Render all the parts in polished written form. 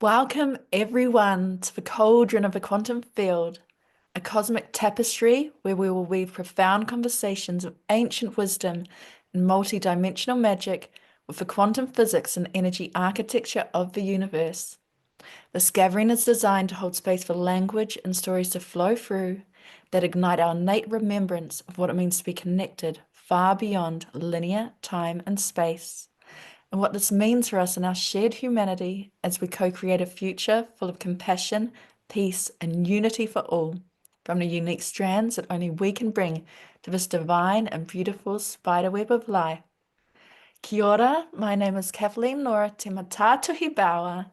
Welcome everyone to the Cauldron of a Quantum Field, a cosmic tapestry where we will weave profound conversations of ancient wisdom and multi-dimensional magic with the quantum physics and energy architecture of the universe. This gathering is designed to hold space for language and stories to flow through that ignite our innate remembrance of what it means to be connected far beyond linear time and space, and what this means for us in our shared humanity as we co-create a future full of compassion, peace, and unity for all, from the unique strands that only we can bring to this divine and beautiful spiderweb of life. Kia ora, my name is Kathleen Nora Te Matatuhi Bauer,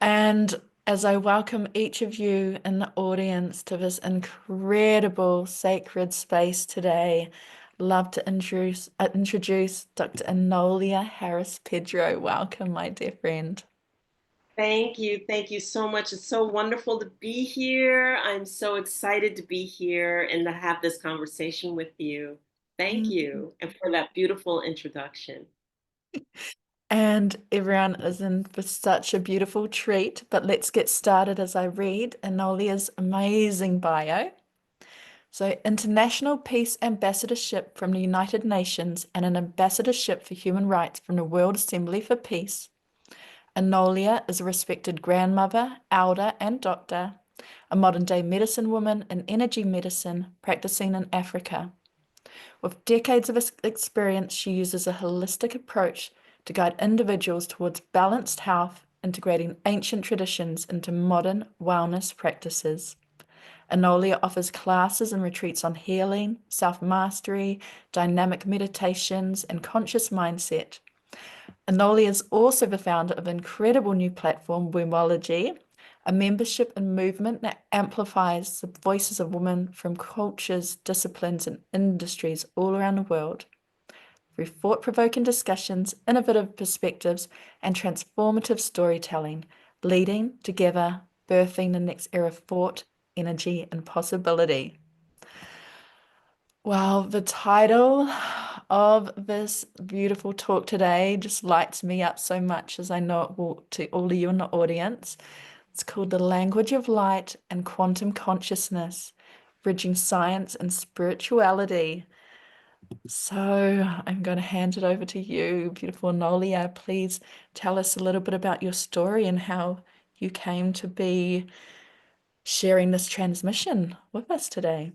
and as I welcome each of you in the audience to this incredible sacred space today, love to introduce Dr. Enolia Harris Pedro. Welcome, my dear friend. Thank you. Thank you so much. It's so wonderful to be here. I'm so excited to be here and to have this conversation with you. Thank Mm. you. And for that beautiful introduction. And everyone is in for such a beautiful treat. But let's get started as I read Enolia's amazing bio. So, International Peace Ambassadorship from the United Nations and an Ambassadorship for Human Rights from the World Assembly for Peace. Enolia is a respected grandmother, elder, and doctor, a modern-day medicine woman in energy medicine practicing in Africa. With decades of experience, she uses a holistic approach to guide individuals towards balanced health, integrating ancient traditions into modern wellness practices. Enolia offers classes and retreats on healing, self-mastery, dynamic meditations, and conscious mindset. Enolia is also the founder of the incredible new platform, Womology, a membership and movement that amplifies the voices of women from cultures, disciplines, and industries all around the world. Through thought-provoking discussions, innovative perspectives, and transformative storytelling, leading together, birthing the next era of thought, energy, and possibility. Well, the title of this beautiful talk today just lights me up so much, as I know it will to all of you in the audience. It's called The Language of Light and Quantum Consciousness, Bridging Science and Spirituality. So I'm going to hand it over to you, beautiful Nolia. Please tell us a little bit about your story and how you came to be sharing this transmission with us today.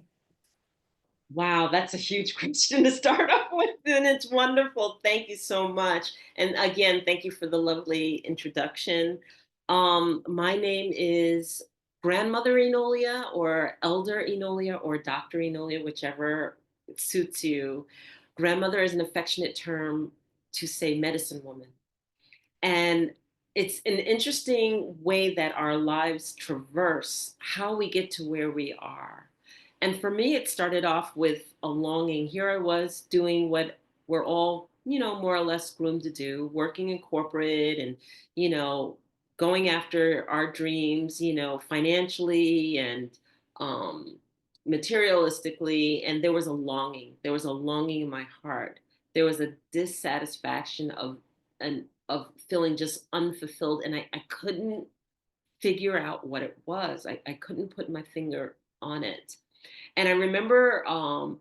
Wow, that's a huge question to start off with, and it's wonderful. Thank you so much. And again, thank you for the lovely introduction. My name is Grandmother Enolia, or Elder Enolia, or Dr. Enolia, whichever suits you. Grandmother is an affectionate term to say medicine woman. And it's an interesting way that our lives traverse how we get to where we are. And for me, it started off with a longing. Here I was doing what we're all, more or less groomed to do, working in corporate and, you know, going after our dreams, financially and um, materialistically. And there was a longing. There was a longing in my heart. There was a dissatisfaction of feeling just unfulfilled, and I couldn't figure out what it was. I couldn't put my finger on it. And I remember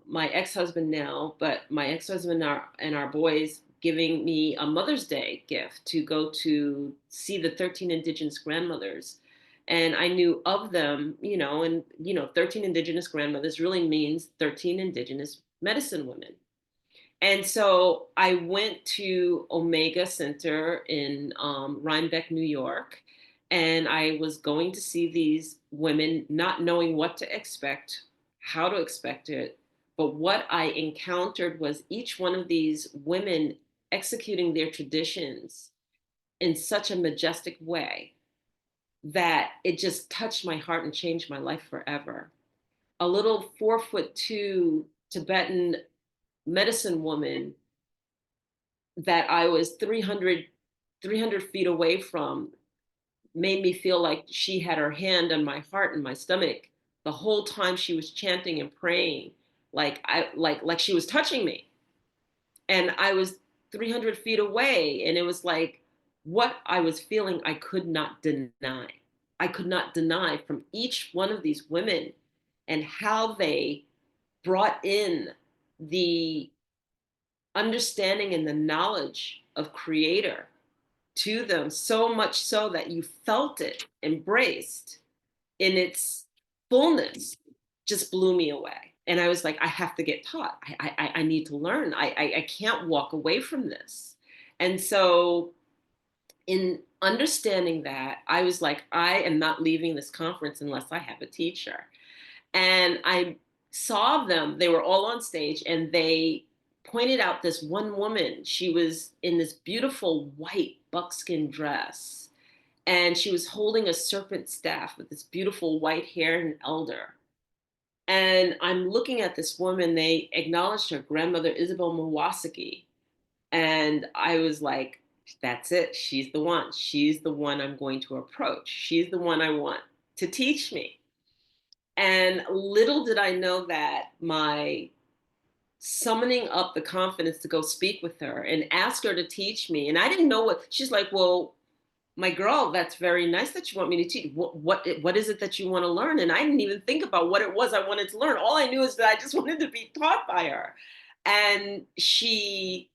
my ex-husband now, but my ex-husband and our boys giving me a Mother's Day gift to go to see the 13 Indigenous grandmothers. And I knew of them, and 13 Indigenous grandmothers really means 13 Indigenous medicine women. And so I went to Omega Center in Rhinebeck, New York, and I was going to see these women, not knowing what to expect, how to expect it. But what I encountered was each one of these women executing their traditions in such a majestic way that it just touched my heart and changed my life forever. A little 4'2" Tibetan medicine woman that I was 300 feet away from made me feel like she had her hand on my heart and my stomach the whole time she was chanting and praying, like she was touching me. And I was 300 feet away, and it was like, what I was feeling, I could not deny. I could not deny from each one of these women and how they brought in the understanding and the knowledge of creator to them, so much so that you felt it embraced in its fullness, just blew me away. And I was like, I have to get taught. I need to learn. I can't walk away from this. And so in understanding that, I was like, I am not leaving this conference unless I have a teacher. And I saw them, they were all on stage, and they pointed out this one woman. She was in this beautiful white buckskin dress, and she was holding a serpent staff with this beautiful white hair, an elder. And I'm looking at this woman, they acknowledged her grandmother, Isabel Mawasaki. And I was like, that's it. She's the one. She's the one I'm going to approach. She's the one I want to teach me. And little did I know that my summoning up the confidence to go speak with her and ask her to teach me. And I didn't know what she's like, well, my girl, that's very nice that you want me to teach. What is it that you want to learn? And I didn't even think about what it was I wanted to learn. All I knew is that I just wanted to be taught by her. And she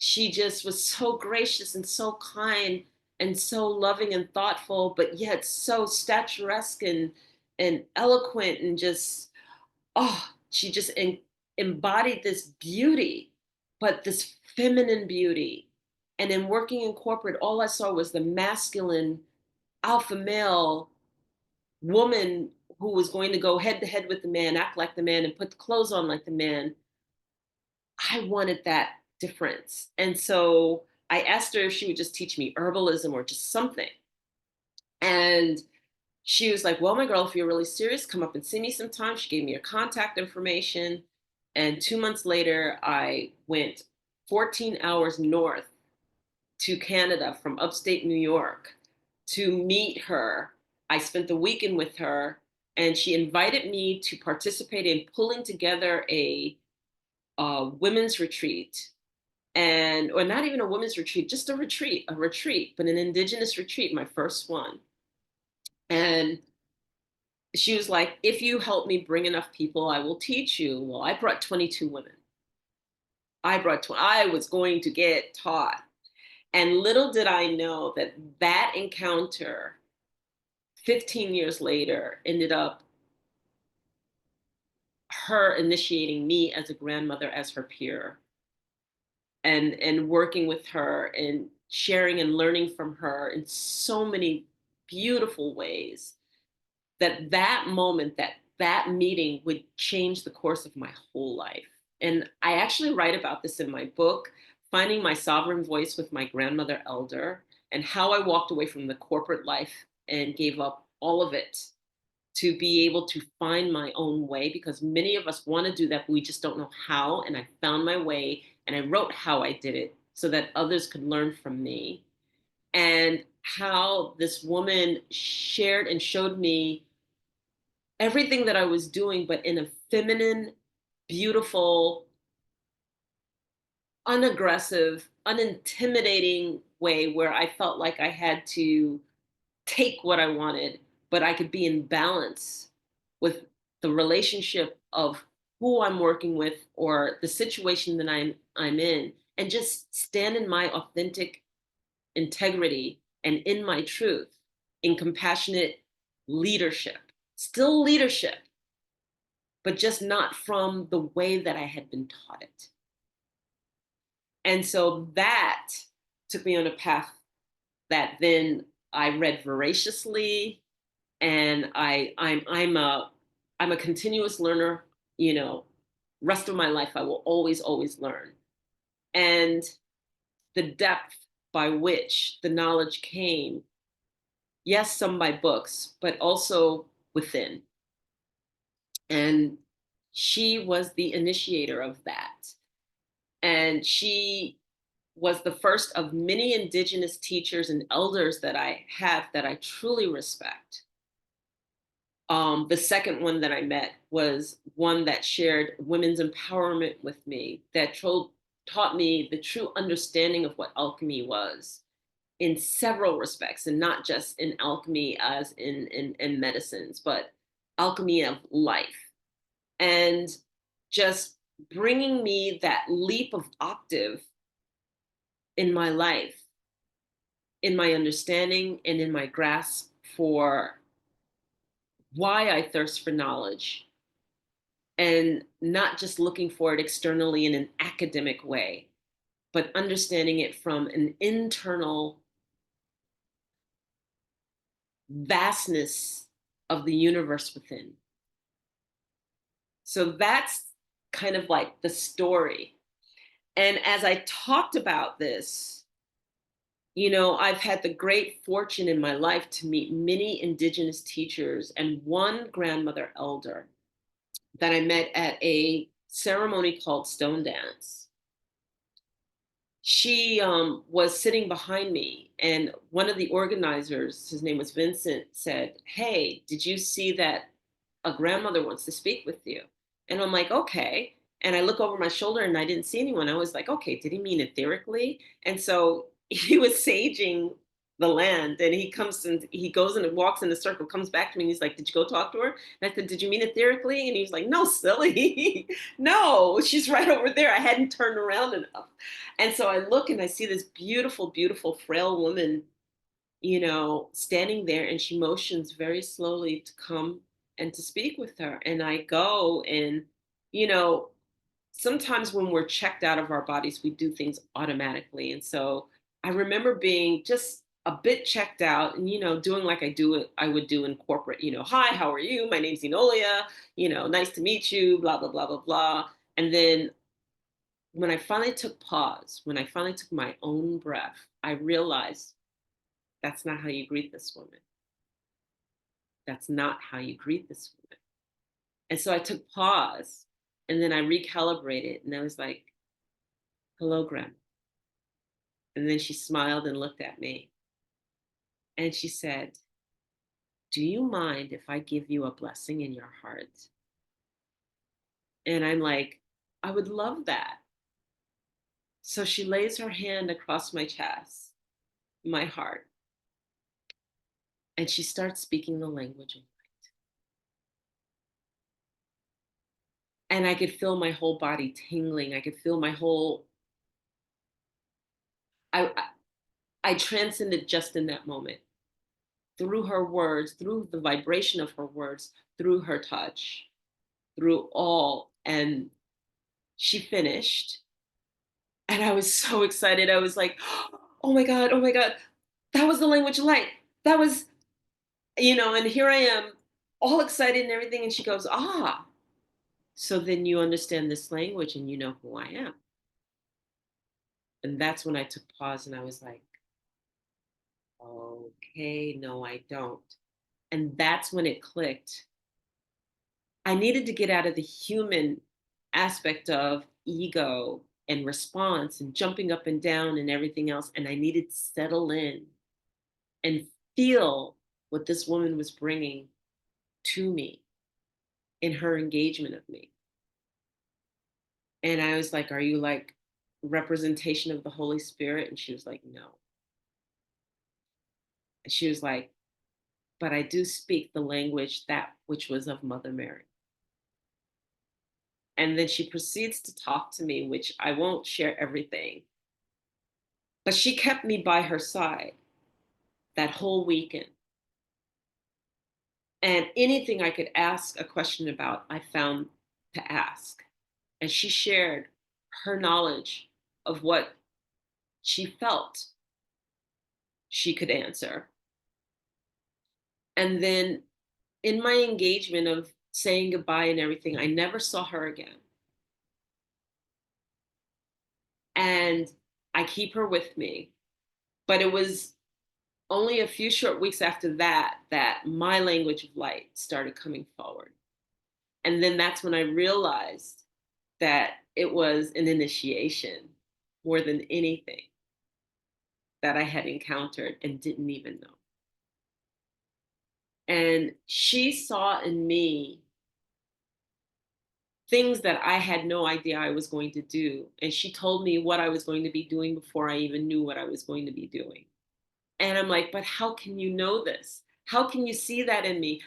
just was so gracious and so kind and so loving and thoughtful, but yet so statuesque and eloquent and just, oh, she just embodied this beauty, but this feminine beauty. And in working in corporate, all I saw was the masculine alpha male woman who was going to go head to head with the man, act like the man, and put the clothes on like the man. I wanted that difference. And so I asked her if she would just teach me herbalism or just something. And she was like, well, my girl, if you're really serious, come up and see me sometime. She gave me her contact information. And 2 months later, I went 14 hours north to Canada from upstate New York to meet her. I spent the weekend with her, and she invited me to participate in pulling together a women's retreat, and or not even a women's retreat, just a retreat, but an indigenous retreat, my first one. And she was like, if you help me bring enough people, I will teach you. Well, I brought 22 women. I was going to get taught. And little did I know that that encounter 15 years later ended up her initiating me as a grandmother, as her peer, and working with her and sharing and learning from her in so many beautiful ways, that moment, that meeting would change the course of my whole life. And I actually write about this in my book, Finding My Sovereign Voice with My Grandmother Elder, and how I walked away from the corporate life and gave up all of it to be able to find my own way, because many of us want to do that, but we just don't know how. And I found my way, and I wrote how I did it so that others could learn from me. And how this woman shared and showed me everything that I was doing, but in a feminine, beautiful, unaggressive, unintimidating way, where I felt like I had to take what I wanted, but I could be in balance with the relationship of who I'm working with or the situation that I'm in, and just stand in my authentic integrity and in my truth, in compassionate leadership. Still leadership, but just not from the way that I had been taught it. And so that took me on a path that then I read voraciously, and I'm a continuous learner. You know, rest of my life I will always learn, and the depth by which the knowledge came, yes, some by books, but also within. And she was the initiator of that. And she was the first of many Indigenous teachers and elders that I have that I truly respect. The second one that I met was one that shared women's empowerment with me, that taught me the true understanding of what alchemy was in several respects, and not just in alchemy as in medicines, but alchemy of life. And just bringing me that leap of octave in my life, in my understanding and in my grasp for why I thirst for knowledge, and not just looking for it externally in an academic way, but understanding it from an internal vastness of the universe within. So that's kind of like the story. And as I talked about this, I've had the great fortune in my life to meet many indigenous teachers and one grandmother elder that I met at a ceremony called Stone Dance. She was sitting behind me, and one of the organizers, his name was Vincent, said, "Hey, did you see that a grandmother wants to speak with you?" And I'm like, "Okay." And I look over my shoulder and I didn't see anyone. I was like, "Okay, did he mean etherically?" And so he was saging the land, and he comes and he goes and walks in a circle, comes back to me, and he's like, "Did you go talk to her?" And I said, "Did you mean etherically?" And he was like, "No, silly. No, she's right over there. I hadn't turned around enough." And so I look and I see this beautiful, beautiful, frail woman, standing there, and she motions very slowly to come and to speak with her. And I go, and, you know, sometimes when we're checked out of our bodies, we do things automatically. And so I remember being just a bit checked out and, doing like I would do in corporate, "Hi, how are you? My name's Enolia, nice to meet you, blah, blah, blah, blah, blah." And then when I finally took pause, when I finally took my own breath, I realized that's not how you greet this woman. That's not how you greet this woman. And so I took pause, and then I recalibrated, and I was like, "Hello, Grandma." And then she smiled and looked at me, and she said, "Do you mind if I give you a blessing in your heart?" And I'm like, "I would love that." So she lays her hand across my chest, my heart, and she starts speaking the language of light. And I could feel my whole body tingling. I could feel my whole, I, I transcended just in that moment through her words, through the vibration of her words, through her touch, through all. And she finished. And I was so excited. I was like, "Oh my God, oh my God. That was the language of light. That was, and here I am, all excited and everything." And she goes, "Ah, so then you understand this language and you know who I am." And that's when I took pause and I was like, "Okay, no, I don't." And that's when it clicked. I needed to get out of the human aspect of ego and response and jumping up and down and everything else. And I needed to settle in and feel what this woman was bringing to me in her engagement of me. And I was like, "Are you like representation of the Holy Spirit?" And she was like, "No." And she was like, "But I do speak the language that which was of Mother Mary." And then she proceeds to talk to me, which I won't share everything, but she kept me by her side that whole weekend. And anything I could ask a question about, I found to ask. And she shared her knowledge of what she felt she could answer. And then in my engagement of saying goodbye and everything, I never saw her again. And I keep her with me. But it was only a few short weeks after that that my language of light started coming forward. And then that's when I realized that it was an initiation more than anything that I had encountered and didn't even know. And she saw in me things that I had no idea I was going to do. And she told me what I was going to be doing before I even knew what I was going to be doing. And I'm like, but how can you know this? How can you see that in me?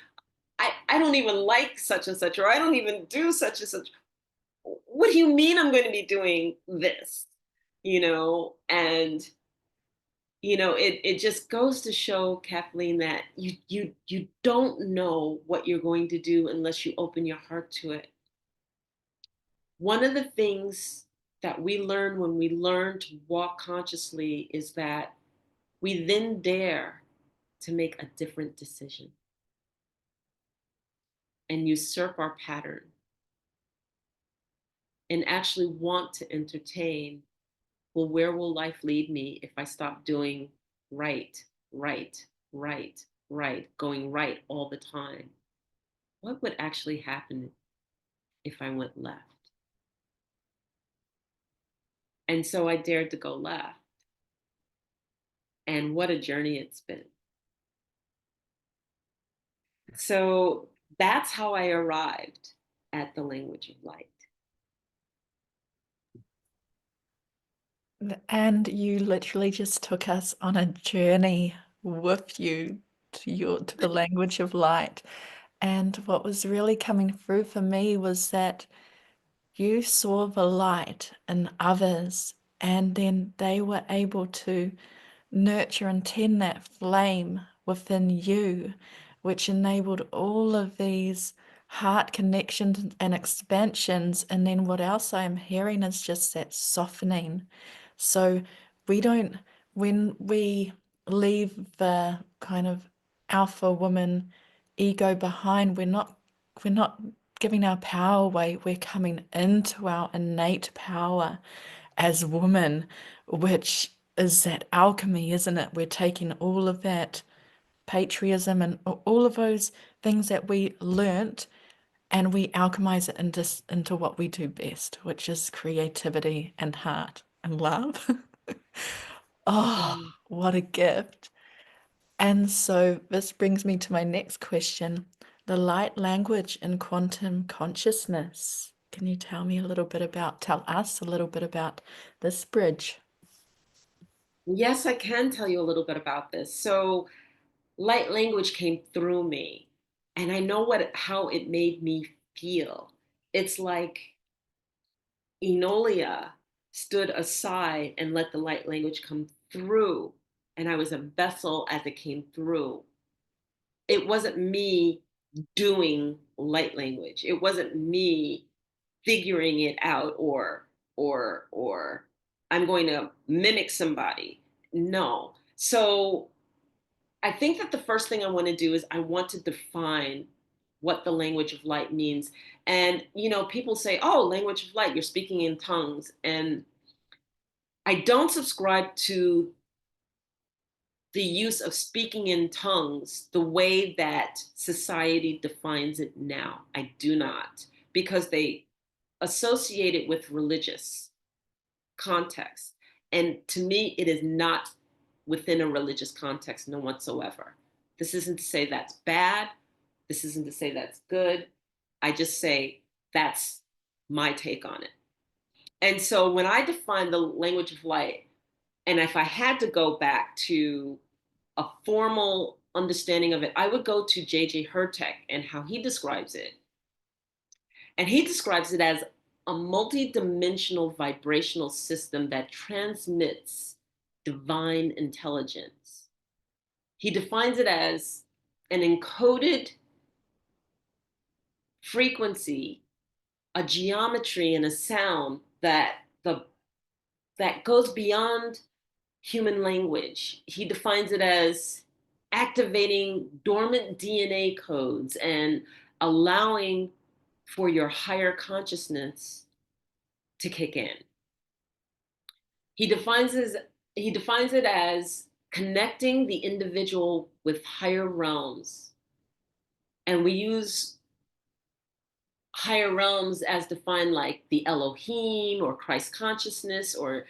I don't even like such and such, or I don't even do such and such. What do you mean I'm going to be doing this? And it just goes to show, Kathleen, that you don't know what you're going to do unless you open your heart to it. One of the things that we learn when we learn to walk consciously is that we then dare to make a different decision and usurp our pattern and actually want to entertain, well, where will life lead me if I stop doing right, right, right, right, going right all the time? What would actually happen if I went left? And so I dared to go left. And what a journey it's been. So that's how I arrived at the language of light. And you literally just took us on a journey with you to the language of light. And what was really coming through for me was that you saw the light in others, and then they were able to nurture and tend that flame within you, which enabled all of these heart connections and expansions. And then what else I'm hearing is just that softening. So we don't, when we leave the kind of alpha woman ego behind, we're not giving our power away. We're coming into our innate power as women, which is that alchemy, isn't it? We're taking all of that patriotism and all of those things that we learnt, and we alchemize it into what we do best, which is creativity and heart and love. Oh, Mm. what a gift. And so this brings me to my next question, the light language in quantum consciousness. Can you tell us a little bit about this bridge? Yes, I can tell you a little bit about this. So, light language came through me, and I know how it made me feel. It's like Enolia stood aside and let the light language come through, and I was a vessel as it came through. It wasn't me doing light language. It wasn't me figuring it out, or I'm going to mimic somebody. No. So I think that the first thing I want to do is I want to define what the language of light means. And people say, "Oh, language of light, you're speaking in tongues." And I don't subscribe to the use of speaking in tongues the way that society defines it now. I do not, because they associate it with religious context. And to me, it is not within a religious context, no whatsoever. This isn't to say that's bad. This isn't to say that's good. I just say that's my take on it. And so when I define the language of light, and if I had to go back to a formal understanding of it, I would go to J.J. Hertek and how he describes it. And he describes it as a multi-dimensional vibrational system that transmits divine intelligence. He defines it as an encoded frequency, a geometry and a sound that goes beyond human language. He defines it as activating dormant DNA codes and allowing for your higher consciousness to kick in. He defines his, he defines it as connecting the individual with higher realms. And we use higher realms as defined like the Elohim or Christ consciousness or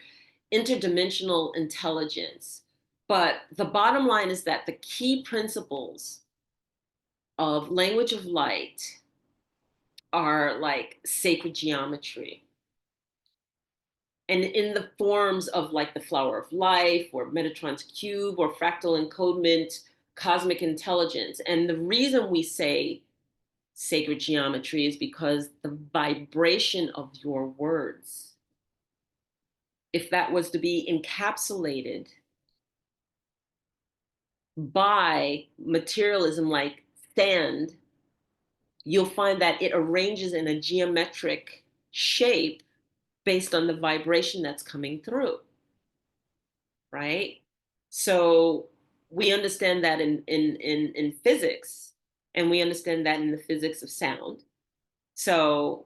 interdimensional intelligence. But the bottom line is that the key principles of language of light are like sacred geometry. and in the forms of like the flower of life or Metatron's cube or fractal encodement, cosmic intelligence. And the reason we say sacred geometry is because the vibration of your words, if that was to be encapsulated by materialism like sand, you'll find that it arranges in a geometric shape based on the vibration that's coming through, right? So we understand that in physics, and we understand that in the physics of sound. So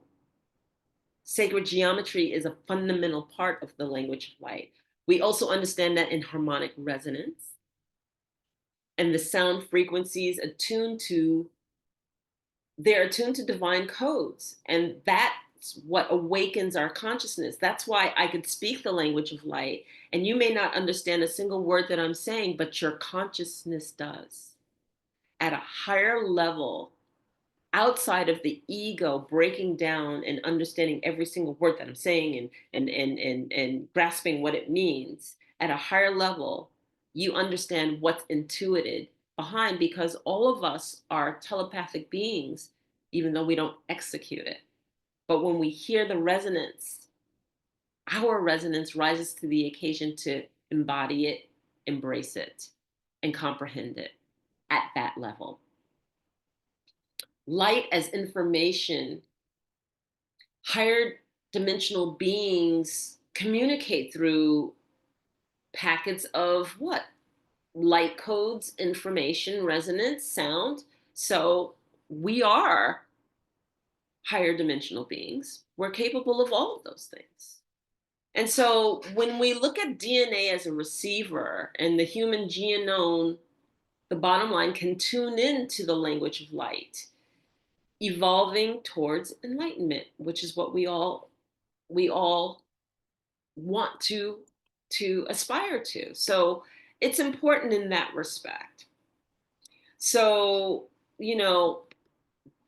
sacred geometry is a fundamental part of the language of light. We also understand that in harmonic resonance and the sound frequencies attuned to, they're attuned to divine codes. And that's what awakens our consciousness. That's why I could speak the language of light, and you may not understand a single word that I'm saying, but your consciousness does at a higher level, outside of the ego breaking down and understanding every single word that I'm saying and grasping what it means. At a higher level, you understand what's intuited behind, because all of us are telepathic beings, even though we don't execute it. But when we hear the resonance, our resonance rises to the occasion to embody it, embrace it, and comprehend it at that level. Light as information, higher dimensional beings communicate through packets of what? Light codes, information, resonance, sound. So we are higher dimensional beings. We're capable of all of those things. And so when we look at DNA as a receiver and the human genome, the bottom line can tune into the language of light, evolving towards enlightenment, which is what we all want to aspire to. So it's important in that respect. So, you know,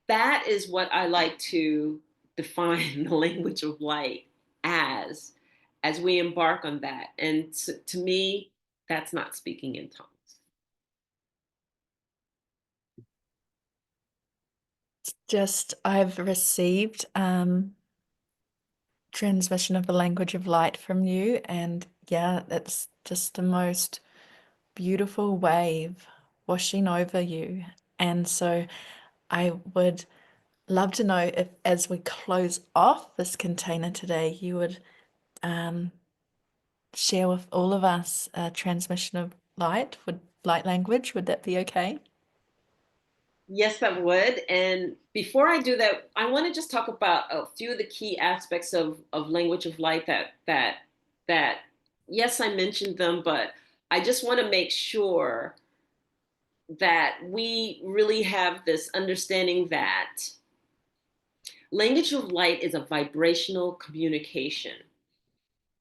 that is what I like to define the language of light as we embark on that. And to me, that's not speaking in tongues. Just I've received transmission of the language of light from you, and yeah, it's just the most beautiful wave washing over you. And so I would love to know if, as we close off this container today, you would um, share with all of us a transmission of light, would light language, would that be okay? Yes, that would. And before I do that, I want to just talk about a few of the key aspects of language of light that yes, I mentioned them, but I just want to make sure that we really have this understanding that language of light is a vibrational communication.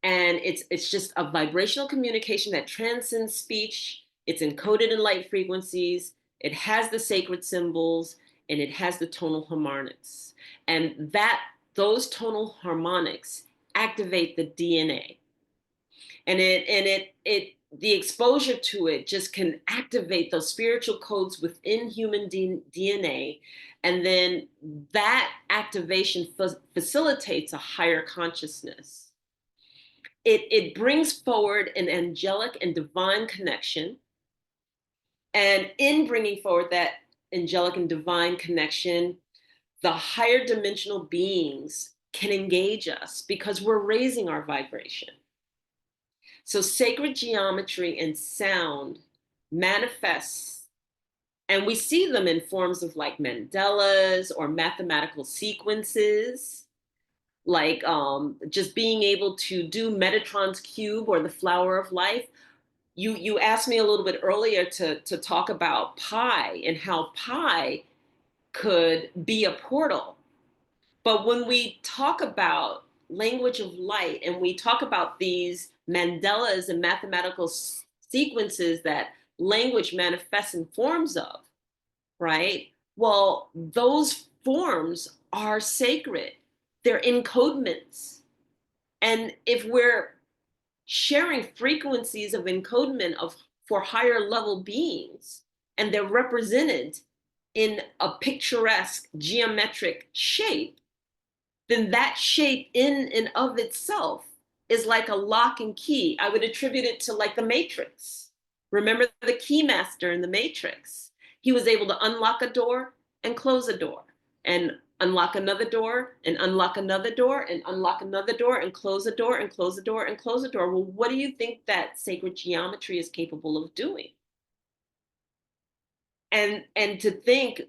And it's just a vibrational communication that transcends speech. It's encoded in light frequencies. It has the sacred symbols, and it has the tonal harmonics. And that those tonal harmonics activate the DNA. And it the exposure to it just can activate those spiritual codes within human DNA. And then that activation facilitates a higher consciousness. It brings forward an angelic and divine connection. And in bringing forward that angelic and divine connection, the higher dimensional beings can engage us because we're raising our vibration. So sacred geometry and sound manifests, and we see them in forms of like mandalas or mathematical sequences, like just being able to do Metatron's cube or the flower of life. You asked me a little bit earlier to talk about pi and how pi could be a portal. But when we talk about language of light and we talk about these mandalas and mathematical sequences that language manifests in forms of, right? Well, those forms are sacred. They're encodements. And if we're sharing frequencies of encodement of for higher level beings, and they're represented in a picturesque geometric shape, then that shape in and of itself is like a lock and key. I would attribute it to like the Matrix. Remember the key master in the Matrix? He was able to unlock a door and close a door, and unlock another door and unlock another door and unlock another door and close a door and close a door and close a door. Well, what do you think that sacred geometry is capable of doing? And to think,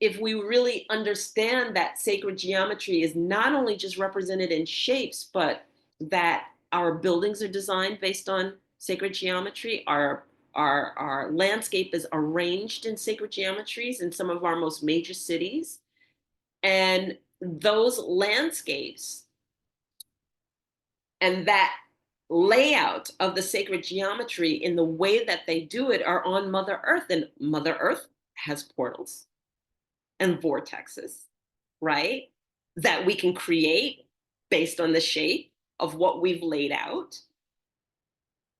if we really understand that sacred geometry is not only just represented in shapes, but that our buildings are designed based on sacred geometry, our landscape is arranged in sacred geometries in some of our most major cities, and those landscapes and that layout of the sacred geometry in the way that they do it are on Mother Earth, and Mother Earth has portals and vortexes, right? That we can create based on the shape of what we've laid out,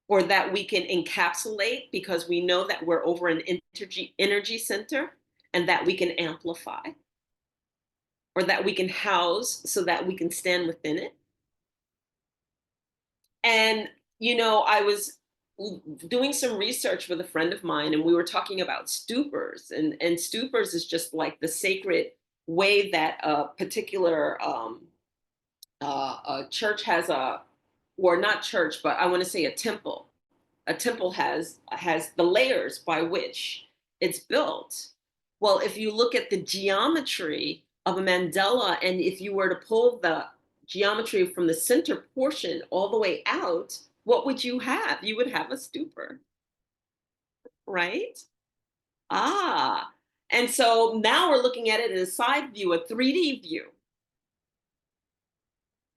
or that we can encapsulate because we know that we're over an energy center, and that we can amplify, or that we can house so that we can stand within it. And, I was doing some research with a friend of mine, and we were talking about stupors. And stupors is just like the sacred way that a particular a church has or not church, but I want to say a temple. A temple has the layers by which it's built. Well, if you look at the geometry of a mandala, and if you were to pull the geometry from the center portion all the way out, what would you have? You would have a stupor, right? Ah, and so now we're looking at it in a side view, a 3D view.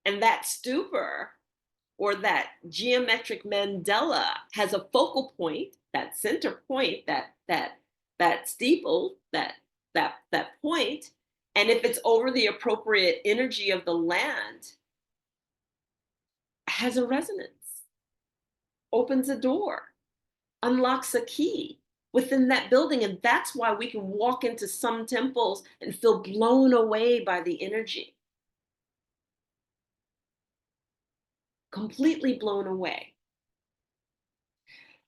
And that stupor, or that geometric mandala, has a focal point, that center point, that steeple, that point. And if it's over the appropriate energy of the land, has a resonance, opens a door, unlocks a key within that building. And that's why we can walk into some temples and feel blown away by the energy, completely blown away.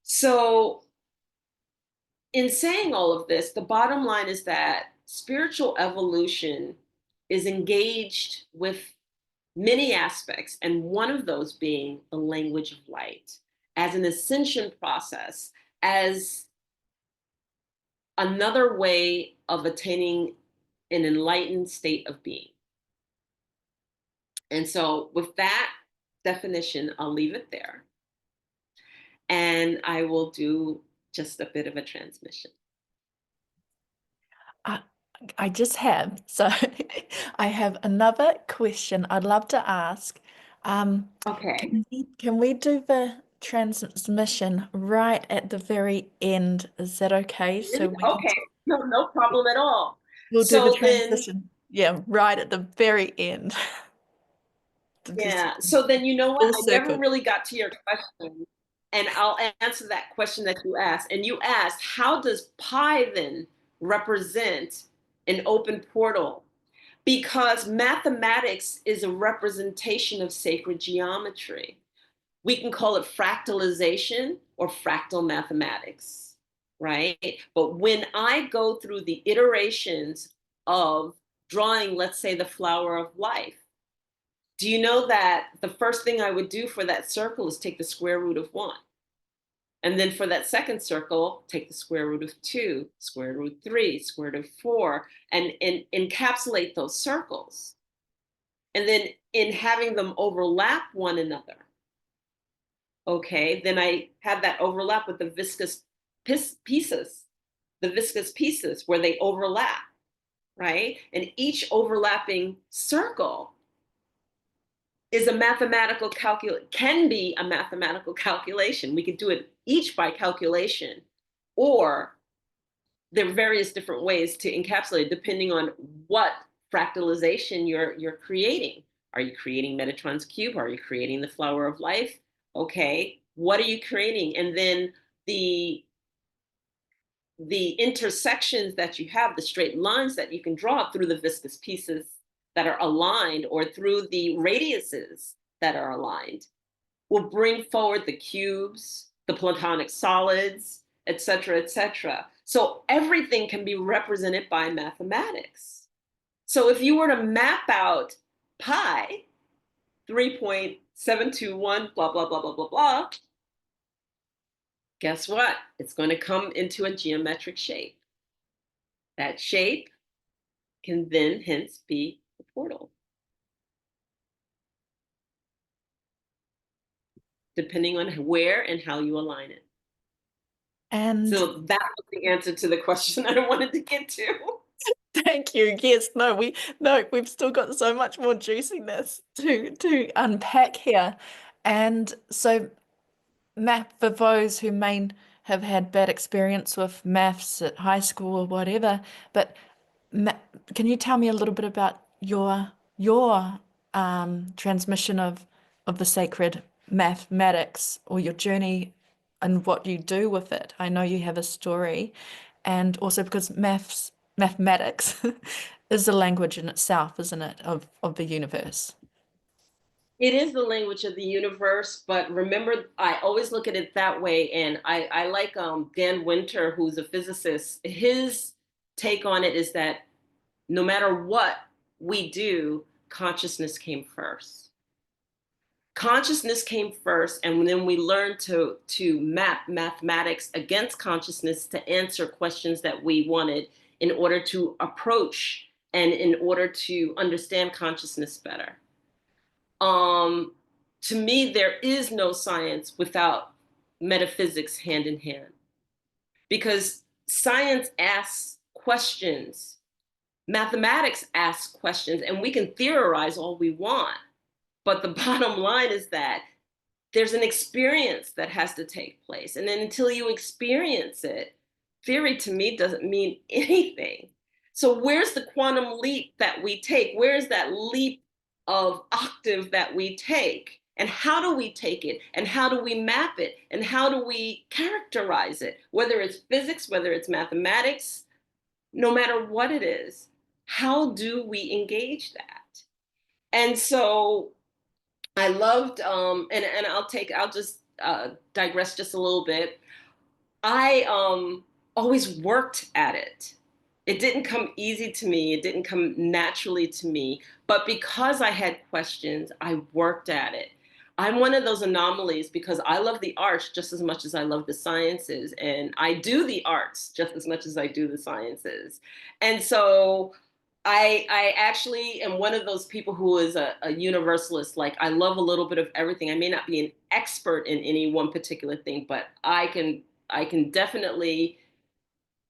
So, in saying all of this, the bottom line is that spiritual evolution is engaged with many aspects, and one of those being the language of light as an ascension process, as another way of attaining an enlightened state of being. And so, with that definition, I'll leave it there. And I will do just a bit of a transmission. I, I just have. So I have another question I'd love to ask. Okay. Can we do the transmission right at the very end? Is that okay? So we can Okay. No, no problem at all. we'll do the So then, transition. Yeah, right at the very end. Just yeah. So then, you know what? full I never circle. really got to your question, and I'll answer that question that you asked. And you asked, how does pi then represent an open portal? Because mathematics is a representation of sacred geometry. We can call it fractalization or fractal mathematics, right? But when I go through the iterations of drawing, let's say, the flower of life, do you know that the first thing I would do for that circle is take the square root of 1? And then for that second circle, take the square root of 2, square root 3, square root of 4, and encapsulate those circles. And then in having them overlap one another, okay, then I have that overlap with the viscous pieces where they overlap, right? And each overlapping circle is a mathematical can be a mathematical calculation. We could do it each by calculation, or there are various different ways to encapsulate depending on what fractalization you're creating. Are you creating Metatron's cube? Are you creating the flower of life? Okay, what are you creating? And then the the intersections that you have, the straight lines that you can draw through the viscous pieces that are aligned or through the radiuses that are aligned will bring forward the cubes, the platonic solids, et cetera, et cetera. So everything can be represented by mathematics. So if you were to map out pi, 3.721, blah, blah, blah, blah, blah, blah, guess what? It's going to come into a geometric shape. That shape can then hence be the portal, depending on where and how you align it. And So that was the answer to the question I wanted to get to. thank you. Yes, no, we've still got so much more juiciness to unpack here. And so math for those who may have had bad experience with maths at high school or whatever, but ma can you tell me a little bit about your transmission of the sacred mathematics or your journey and what you do with it? I know you have a story, and also because mathematics is a language in itself, isn't it, of the universe? It is the language of the universe, but remember, I always look at it that way. And I like Dan Winter, who's a physicist. His take on it is that no matter what we do, consciousness came first. Consciousness came first, and then we learned to map mathematics against consciousness to answer questions that we wanted in order to approach and in order to understand consciousness better. um to me, there is no science without metaphysics hand in hand, because science asks questions, mathematics asks questions, and we can theorize all we want, but the bottom line is that there's an experience that has to take place. And then until you experience it, theory to me doesn't mean anything. So where's the quantum leap that we take? Where's that leap of octave that we take? And how do we take it? And how do we map it? And how do we characterize it? Whether it's physics, whether it's mathematics, no matter what it is, how do we engage that? And so I loved, and I'll just digress just a little bit. I always worked at it. It didn't come easy to me. It didn't come naturally to me. But because I had questions, I worked at it. I'm one of those anomalies because I love the arts just as much as I love the sciences. And I do the arts just as much as I do the sciences. And so I actually am one of those people who is a universalist. Like, I love a little bit of everything. I may not be an expert in any one particular thing, but I can definitely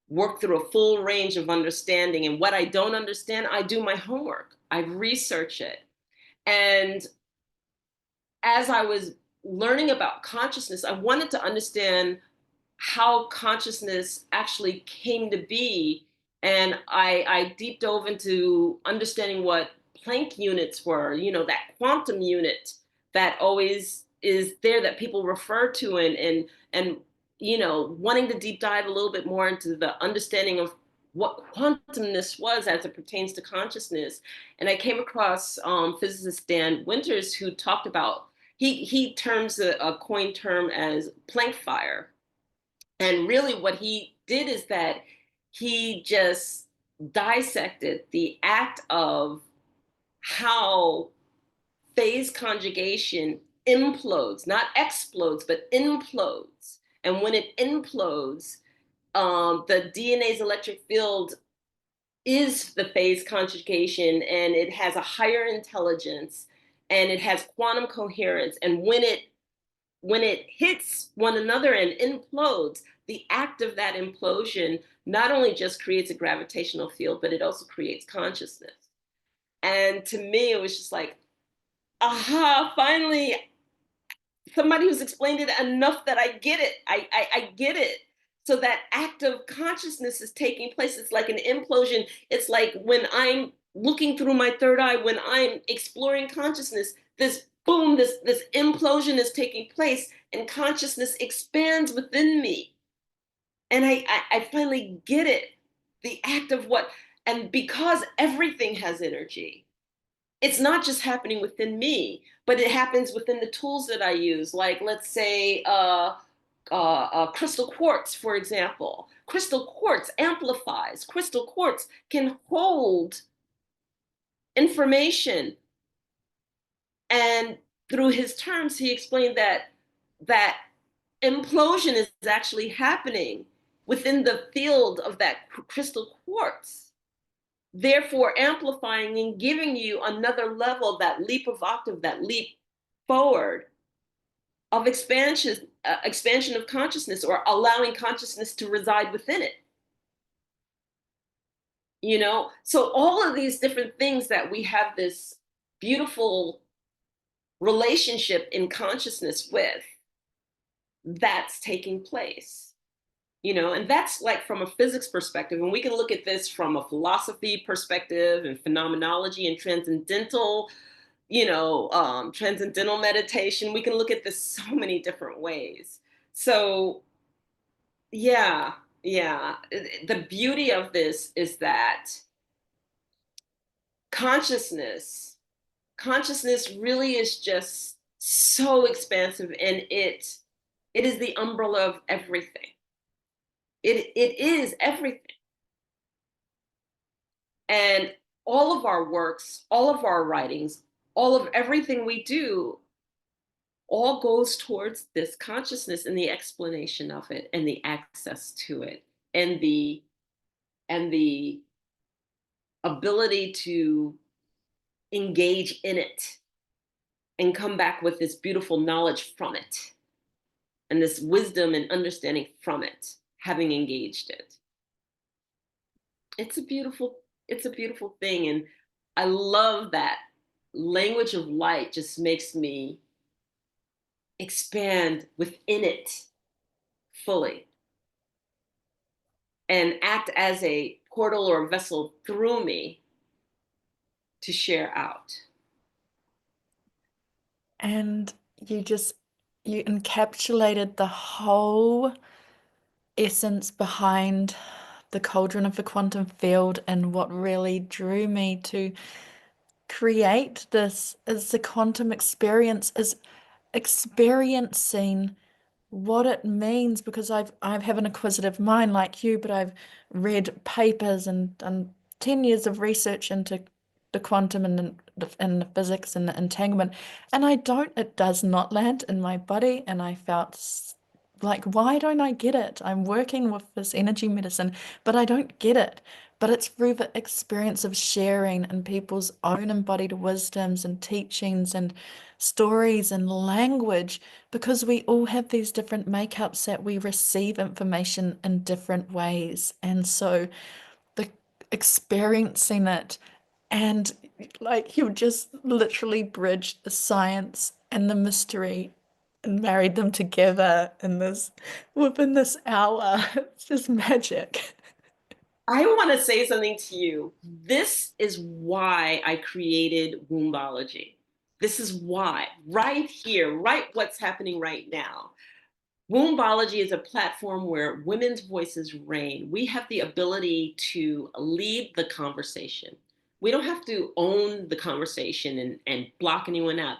work through a full range of understanding. And what I don't understand, I do my homework. I research it. And as I was learning about consciousness, I wanted to understand how consciousness actually came to be. And I deep dove into understanding what Planck units were, that quantum unit that always is there that people refer to, and wanting to deep dive a little bit more into the understanding of what quantumness was as it pertains to consciousness. And I came across physicist Dan Winters, who talked about, he terms a coined term as Planck fire. And really, what he did is that he just dissected the act of how phase conjugation implodes, not explodes, but implodes. And when it implodes, the DNA's electric field is the phase conjugation, and it has a higher intelligence, and it has quantum coherence. And when it hits one another and implodes, the act of that implosion not only just creates a gravitational field, but it also creates consciousness. And to me, it was just like, aha, finally, somebody who's explained it enough that I get it. I get it. So that act of consciousness is taking place. It's like an implosion. It's like when I'm looking through my third eye, when I'm exploring consciousness, this boom, this implosion is taking place, and consciousness expands within me. And I finally get it. The act of what, and because everything has energy, it's not just happening within me, but it happens within the tools that I use. Like, let's say, crystal quartz, for example. Crystal quartz amplifies. Crystal quartz can hold information. And through his terms, he explained that that implosion is actually happening within the field of that crystal quartz, therefore amplifying and giving you another level, that leap of octave, that leap forward of expansion of consciousness, or allowing consciousness to reside within it. So all of these different things that we have this beautiful relationship in consciousness with, that's taking place. And that's like from a physics perspective, and we can look at this from a philosophy perspective and phenomenology and transcendental meditation. We can look at this so many different ways. So yeah, yeah, the beauty of this is that consciousness consciousness really is just so expansive, and it is the umbrella of everything. It is everything. And all of our works, all of our writings, all of everything we do, all goes towards this consciousness and the explanation of it and the access to it, and the ability to engage in it and come back with this beautiful knowledge from it, and this wisdom and understanding from it, having engaged it. It's a beautiful thing. And I love that language of light just makes me expand within it fully and act as a portal or a vessel through me to share out. And you just you encapsulated the whole essence behind the cauldron of the quantum field, and what really drew me to create this is the quantum experience, is experiencing what it means, because I have an inquisitive mind like you, but I've read papers and done 10 years of research into the quantum and the physics and the entanglement, and it does not land in my body, and I felt like, why don't I get it? I'm working with this energy medicine, but I don't get it. But it's through the experience of sharing and people's own embodied wisdoms and teachings and stories and language, because we all have these different makeups that we receive information in different ways. And so the experiencing it, and like you just literally bridged the science and the mystery and married them together in this within this hour. It's just magic. I want to say something to you. This is why I created Wombology. This is why, right here, right what's happening right now. Wombology is a platform where women's voices reign. We have the ability to lead the conversation. We don't have to own the conversation and block anyone out.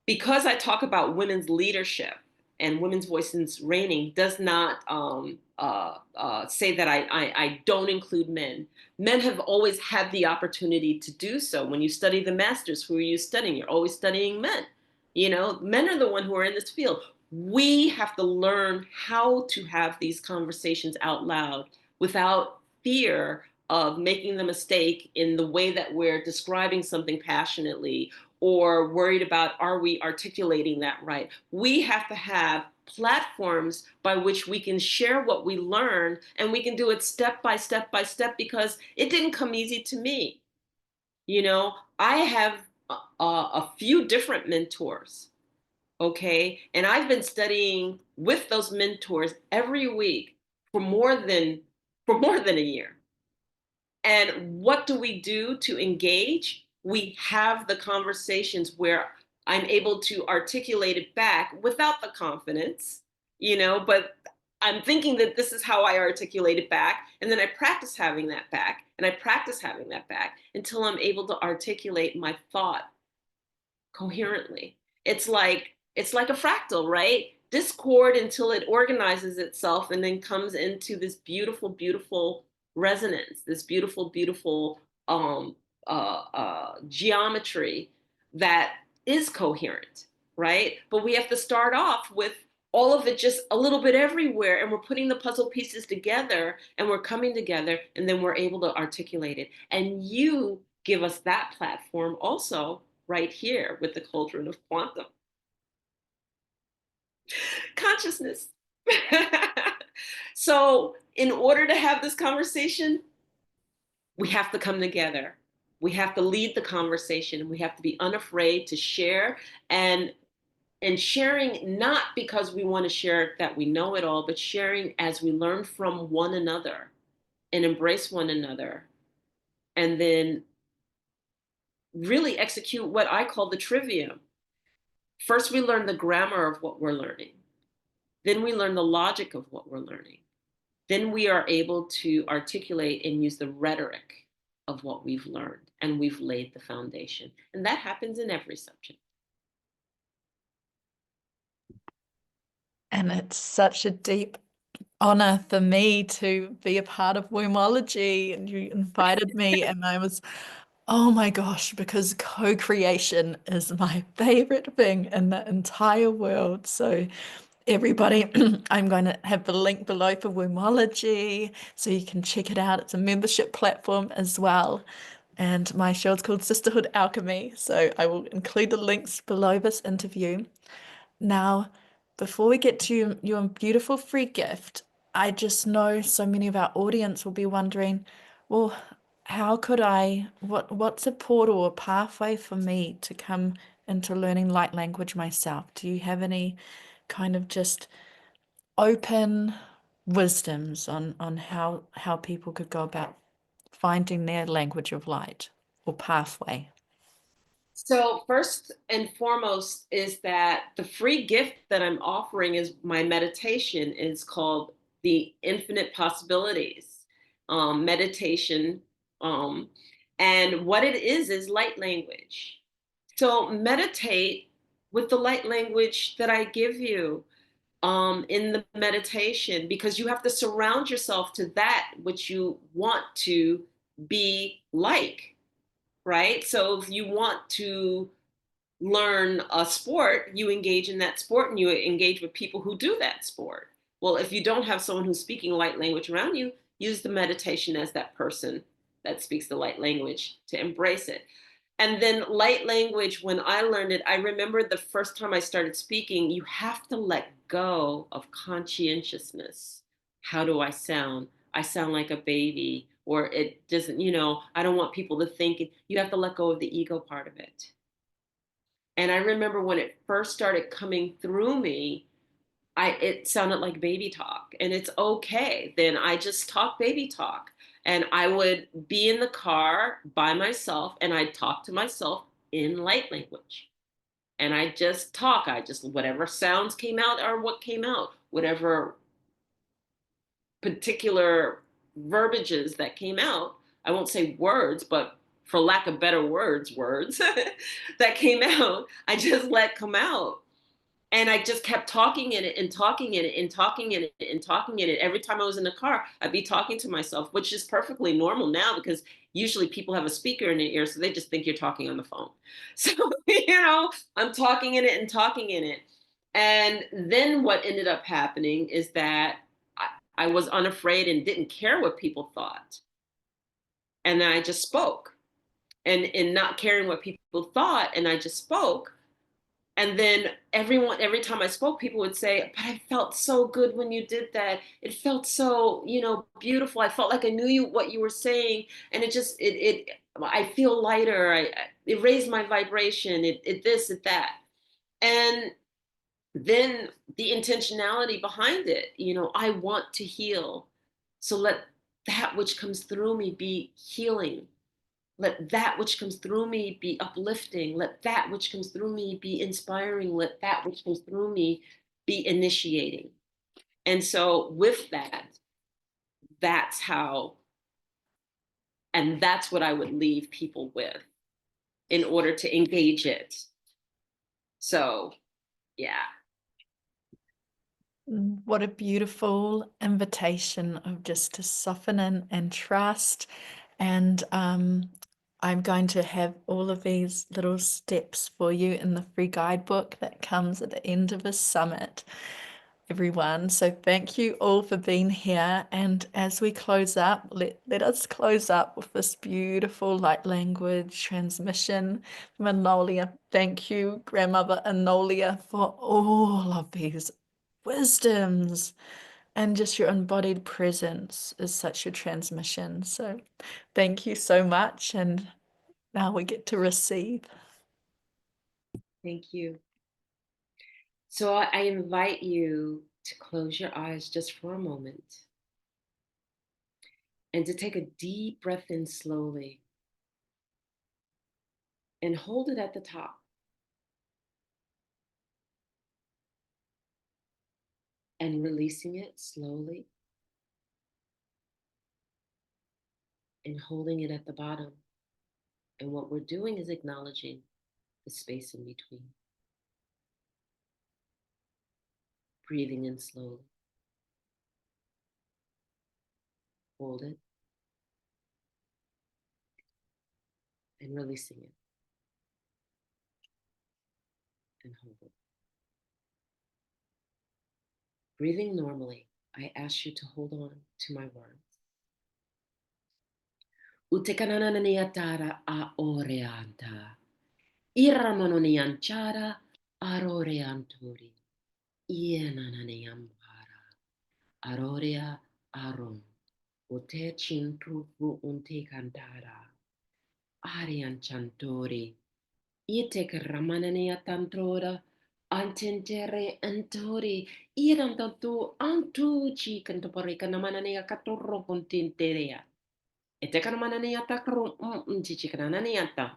Because I talk about women's leadership and women's voices reigning, does not say that I don't include men. Men have always had the opportunity to do so. When you study the masters, who are you studying? You're always studying men. Men are the one who are in this field. We have to learn how to have these conversations out loud without fear of making the mistake in the way that we're describing something passionately, or worried about, are we articulating that right? We have to have platforms by which we can share what we learn, and we can do it step by step by step, because it didn't come easy to me. I have a few different mentors, okay? And I've been studying with those mentors every week for more than a year. And what do we do to engage? We have the conversations where I'm able to articulate it back without the confidence, but I'm thinking that this is how I articulate it back. And then I practice having that back and I practice having that back until I'm able to articulate my thought coherently. It's like a fractal, right? Discord until it organizes itself and then comes into this beautiful, beautiful resonance, this beautiful, beautiful geometry that is coherent, right? But we have to start off with all of it just a little bit everywhere, and we're putting the puzzle pieces together and we're coming together, and then we're able to articulate it. And you give us that platform also right here with the cauldron of quantum consciousness. So, in order to have this conversation, we have to come together. We have to lead the conversation. We have to be unafraid to share, and sharing not because we want to share that we know it all, but sharing as we learn from one another and embrace one another, and then really execute what I call the trivium. First, we learn the grammar of what we're learning. Then we learn the logic of what we're learning. Then we are able to articulate and use the rhetoric of what we've learned, and we've laid the foundation. And that happens in every subject. And it's such a deep honor for me to be a part of Womology, and you invited me, and I was, oh my gosh, because co-creation is my favorite thing in the entire world. So everybody, I'm going to have the link below for Womology so you can check it out. It's a membership platform as well. And my show is called Sisterhood Alchemy. So I will include the links below this interview. Now, before we get to your beautiful free gift, I just know so many of our audience will be wondering, well, how could what's a portal or pathway for me to come into learning light language myself? Do you have any kind of just open wisdoms on how people could go about finding their language of light or pathway? So, first and foremost, is that the free gift that I'm offering is my meditation is called the Infinite Possibilities meditation. Um, and what it is light language. So, meditate with the light language that I give you in the meditation, because you have to surround yourself to that which you want to be like, right? So if you want to learn a sport, you engage in that sport and you engage with people who do that sport. Well, if you don't have someone who's speaking light language around you, use the meditation as that person that speaks the light language to embrace it. And then light language, when I learned it, I remember the first time I started speaking, you have to let go of conscientiousness. How do I sound? I sound like a baby, or it doesn't, I don't want people to think it. You have to let go of the ego part of it. And I remember when it first started coming through me, it sounded like baby talk, and it's okay. Then I just talk baby talk. And I would be in the car by myself and I'd talk to myself in light language. And I just talk. Whatever sounds came out or what came out, whatever particular verbiages that came out. I won't say words, but for lack of better words that came out, I just let come out. And I just kept talking in it and talking in it and talking in it and talking in it. Every time I was in the car, I'd be talking to myself, which is perfectly normal now because usually people have a speaker in their ear, so they just think you're talking on the phone. So, I'm talking in it and talking in it. And then what ended up happening is that I was unafraid and didn't care what people thought. And then I just spoke. And in not caring what people thought, and I just spoke, and then every time I spoke, people would say, but I felt so good when you did that. It felt so, beautiful. I felt like I knew what you were saying. And I feel lighter. It raised my vibration. It this, it that. And then the intentionality behind it, I want to heal. So that which comes through me be healing. Let that which comes through me be uplifting. Let that which comes through me be inspiring. Let that which comes through me be initiating. And so, with that, that's how, and that's what I would leave people with in order to engage it. So, yeah. What a beautiful invitation of just to soften in and trust. And I'm going to have all of these little steps for you in the free guidebook that comes at the end of the summit, everyone. So thank you all for being here. And as we close up, let us close up with this beautiful light language transmission from Enolia. Thank you, Grandmother Enolia, for all of these wisdoms, and just your embodied presence is such a transmission. So thank you so much. And now we get to receive. Thank you. So, I invite you to close your eyes just for a moment and to take a deep breath in slowly and hold it at the top. And releasing it slowly and holding it at the bottom. And what we're doing is acknowledging the space in between. Breathing in slowly. Hold it and releasing it and hold it. Breathing normally, I ask you to hold on to my words. Utekanananiatara a oreanta. Iramononianchara aroreantori. Ienananiampara. Arorea aron. Ote chintrufu unte cantara. Arian chantori. Itek ramanania tantora. Antentere antori. Iram tantu antu chi cantopore canamanania catorro continterea. Etekanamanania takro chichikananiata.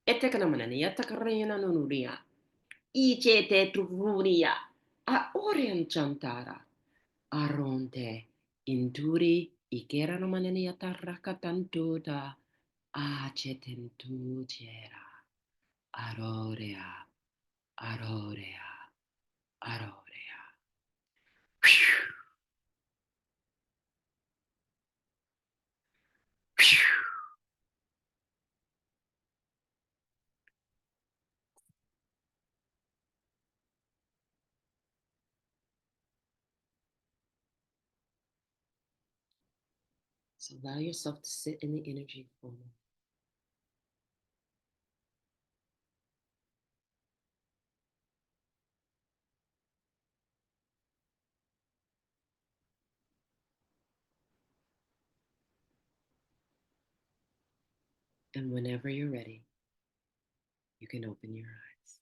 Etekanamanania takarina nunuria. Iche te truria. A orian chantara. Aronte. Inturi. Ikerano manania tarakatantuda. Acetentugera. Arorea. Arorea. Arorea. So allow yourself to sit in the energy for a moment. And whenever you're ready, you can open your eyes.